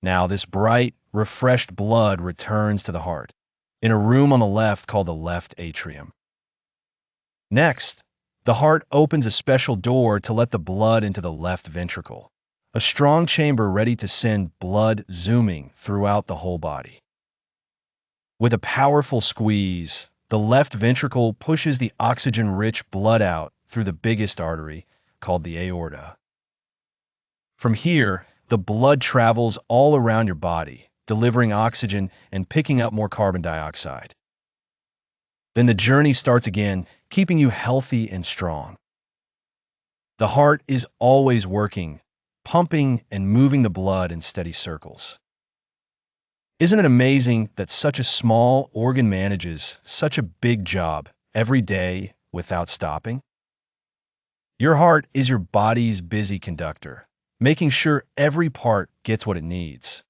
Now, this bright, refreshed blood returns to the heart, in a room on the left called the left atrium. Next, the heart opens a special door to let the blood into the left ventricle, a strong chamber ready to send blood zooming throughout the whole body. With a powerful squeeze, the left ventricle pushes the oxygen-rich blood out through the biggest artery, called the aorta. From here, the blood travels all around your body, delivering oxygen and picking up more carbon dioxide. Then the journey starts again, keeping you healthy and strong. The heart is always working, pumping and moving the blood in steady circles. Isn't it amazing that such a small organ manages such a big job every day without stopping? Your heart is your body's busy conductor, making sure every part gets what it needs.